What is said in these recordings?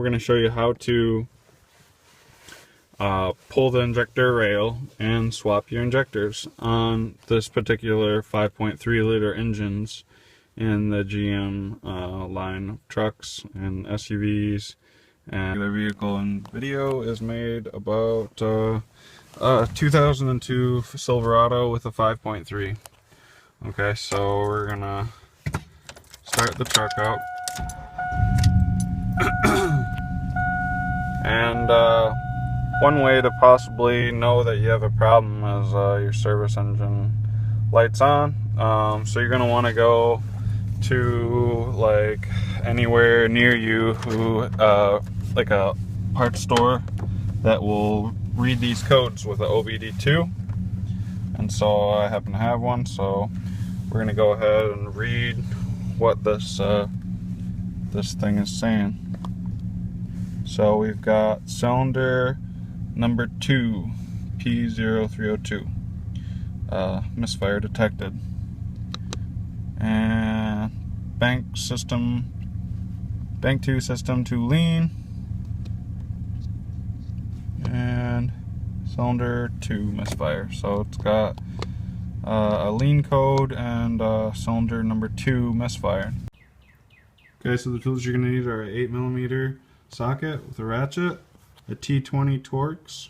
going to show you how to pull the injector rail and swap your injectors on this particular 5.3 liter engines in the GM line of trucks and SUVs. And the vehicle and video is made about 2002 Silverado with a 5.3. Okay, so we're gonna start the truck out. And one way to possibly know that you have a problem is your service engine lights on. So you're gonna want to go to like anywhere near you who like a parts store that will read these codes with an OBD2. And so I happen to have one, so we're gonna go ahead and read what this this thing is saying. So we've got cylinder number 2, P0302, misfire detected, and bank 2 system 2 lean, and cylinder 2 misfire. So it's got a lean code and cylinder number 2 misfire. Okay, so the tools you're gonna need are an 8mm socket with a ratchet, a T20 Torx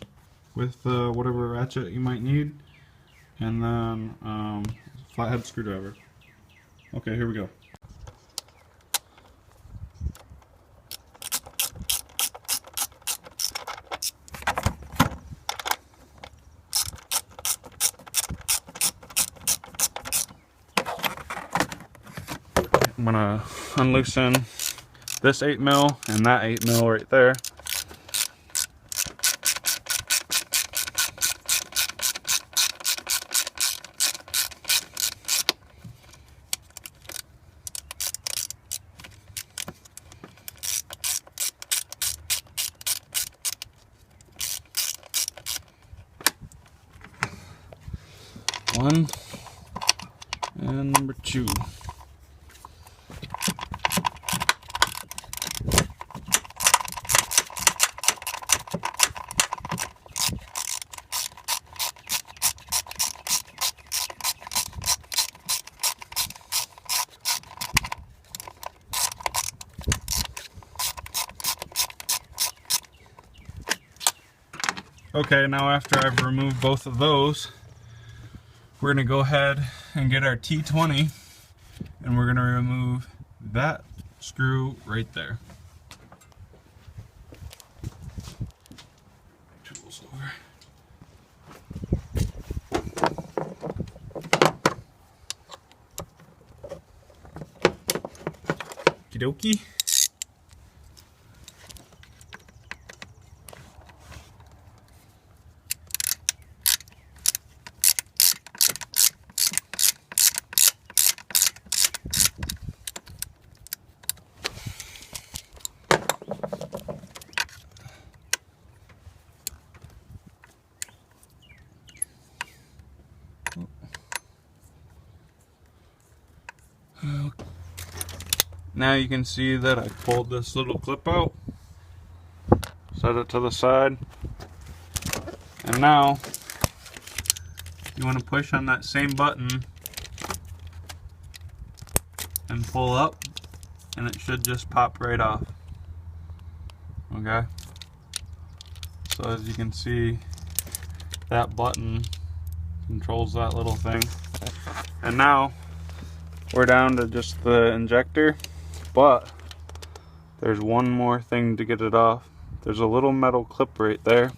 with whatever ratchet you might need, and then flathead screwdriver. Okay, here we go. I'm gonna unloosen this 8mm and that 8mm right there. One and number 2. Okay, now after I've removed both of those, we're going to go ahead and get our T20, and we're going to remove that screw right there. Tools over. Okie dokie. Now you can see that I pulled this little clip out, set it to the side, and now you want to push on that same button and pull up, and it should just pop right off. Okay, so as you can see, that button controls that little thing. And now we're down to just the injector, but there's one more thing to get it off. There's a little metal clip right there,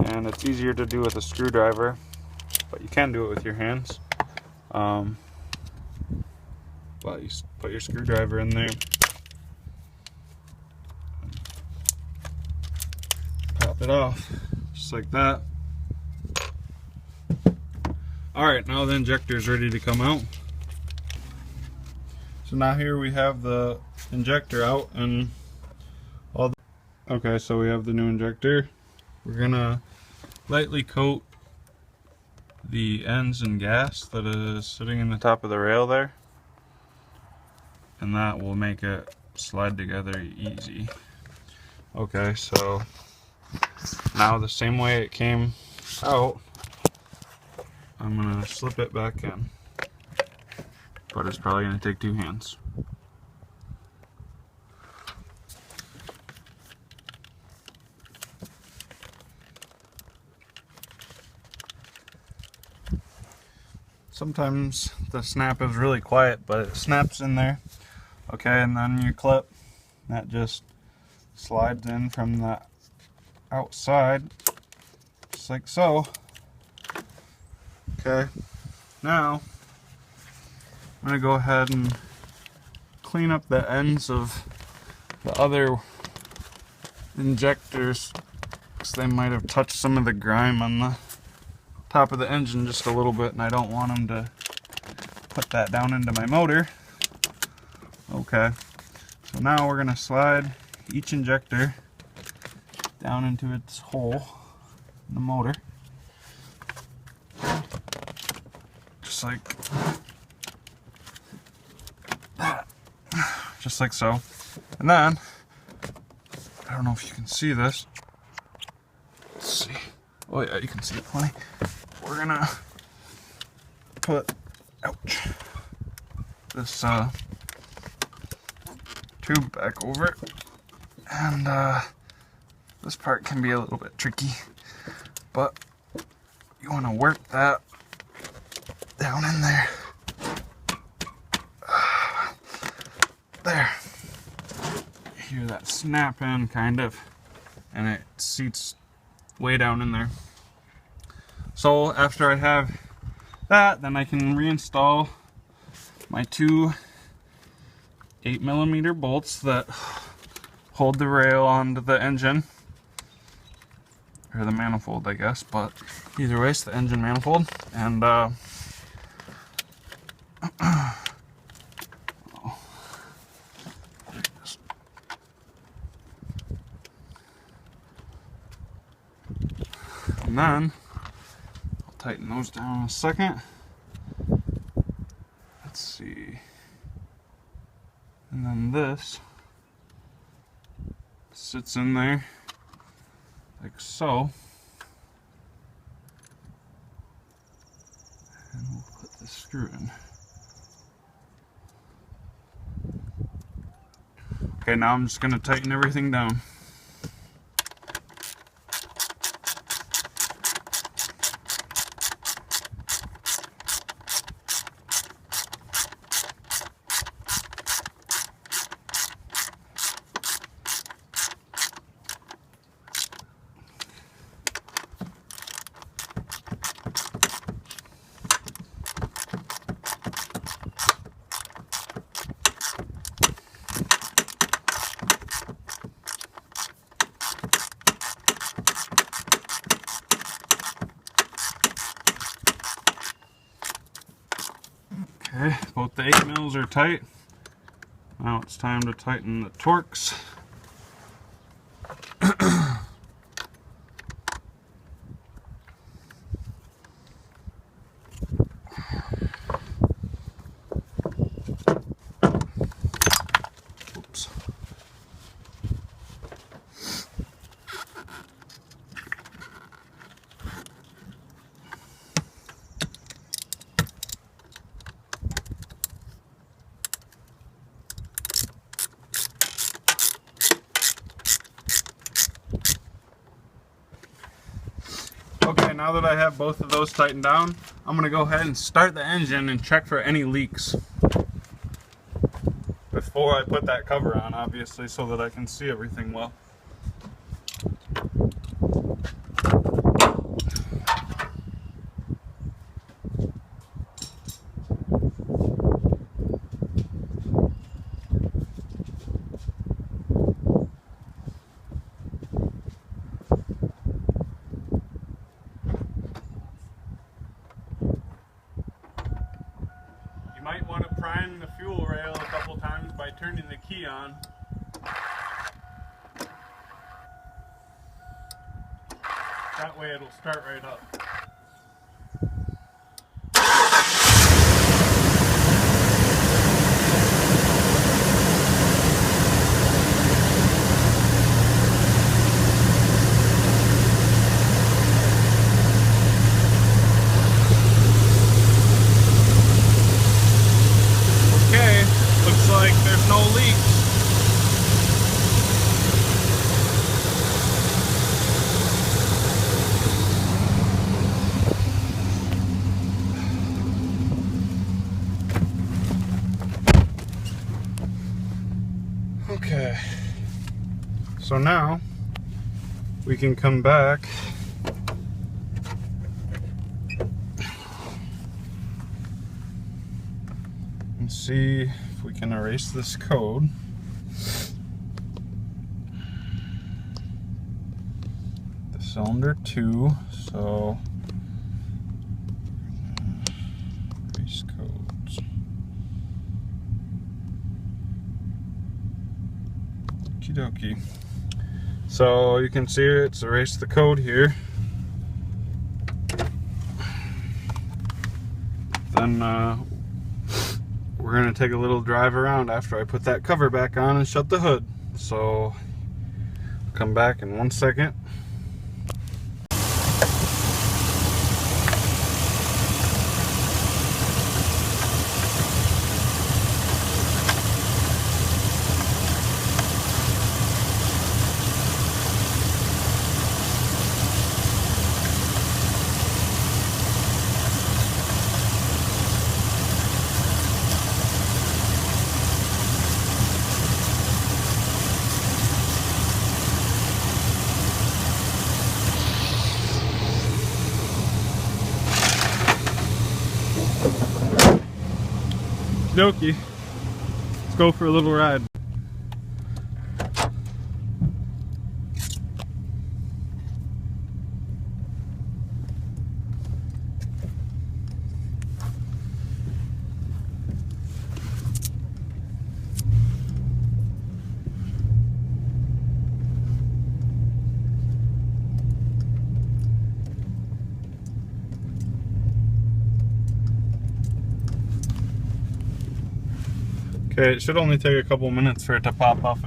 and it's easier to do with a screwdriver, but you can do it with your hands. But you put your screwdriver in there, pop it off just like that. Alright, now the injector is ready to come out. So now here we have the injector out and all the... Okay, so we have the new injector. We're gonna lightly coat the ends in gas that is sitting in the top of the rail there, and that will make it slide together easy. Okay, so now the same way it came out, I'm gonna slip it back in. But it's probably gonna take 2 hands. Sometimes the snap is really quiet, but it snaps in there. Okay, and then your clip, that just slides in from the outside, just like so. Okay, now I'm gonna go ahead and clean up the ends of the other injectors, because they might have touched some of the grime on the top of the engine just a little bit, and I don't want them to put that down into my motor. Okay, so now we're gonna slide each injector down into its hole in the motor, just like that, just like so. And then, I don't know if you can see this. Let's see. Oh yeah, you can see it plenty. We're gonna put, ouch, this tube back over it, and this part can be a little bit tricky, but you want to work that down in there. There. You hear that snap in, kind of, and it seats way down in there. So after I have that, then I can reinstall my 2 8mm bolts that hold the rail onto the engine, or the manifold, I guess, but either way, it's the engine manifold. And and then I'll tighten those down in a second. Let's see. And then this sits in there like so. And we'll put the screw in. Okay, now I'm just going to tighten everything down. Okay, both the 8mm are tight. Now it's time to tighten the Torx. Oops. Okay, now that I have both of those tightened down, I'm going to go ahead and start the engine and check for any leaks before I put that cover on, obviously, so that I can see everything well. You might want to prime the fuel rail a couple times by turning the key on. That way it'll start right up. So now we can come back and see if we can erase this code. The cylinder 2, so erase codes. Okie dokie. So you can see it's erased the code here. Then we're gonna take a little drive around after I put that cover back on and shut the hood. So come back in 1 second. Okie dokie. Let's go for a little ride. Okay, it should only take a couple minutes for it to pop up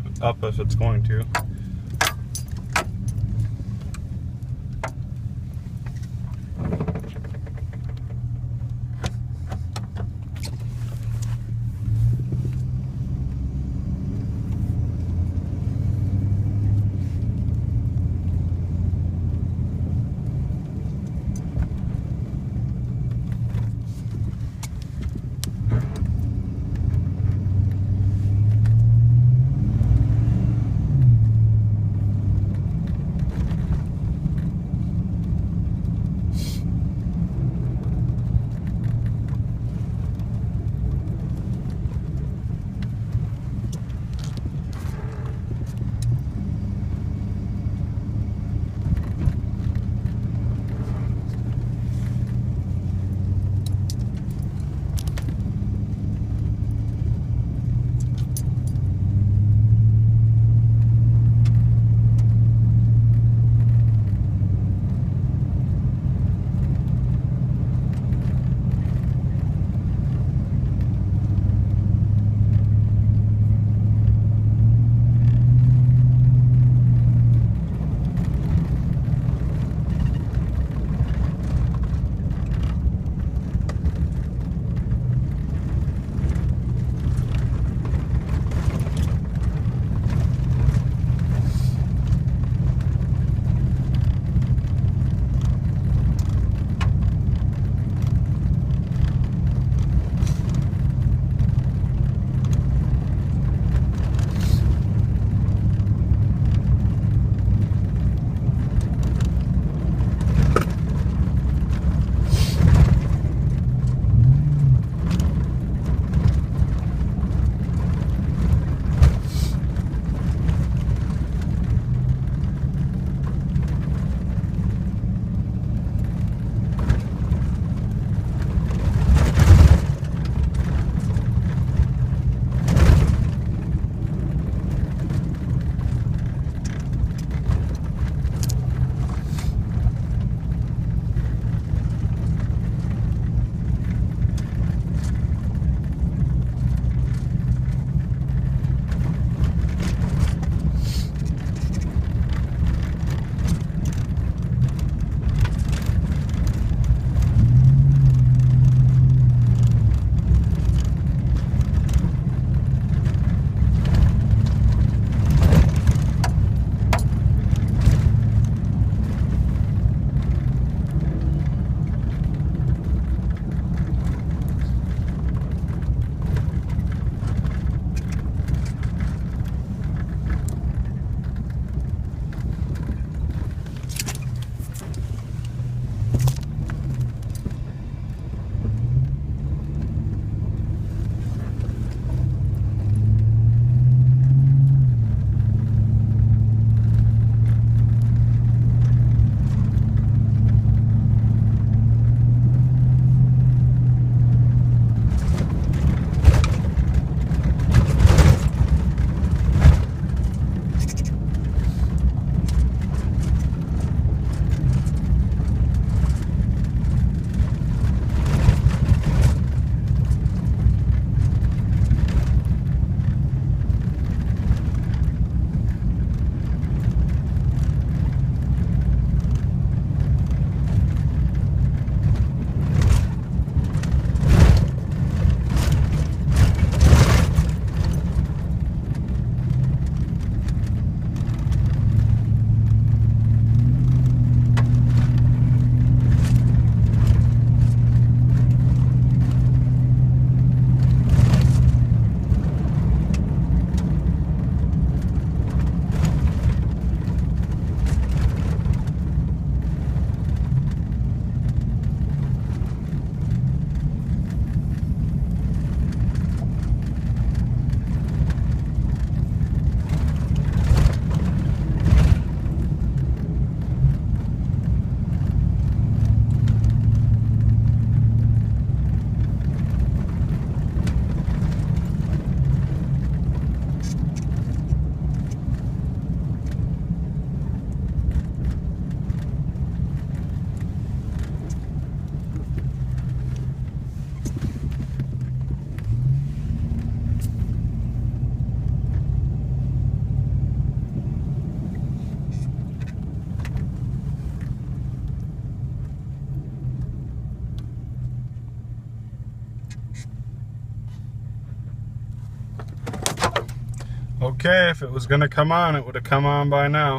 if it's going to. Okay, if it was gonna come on, it would have come on by now.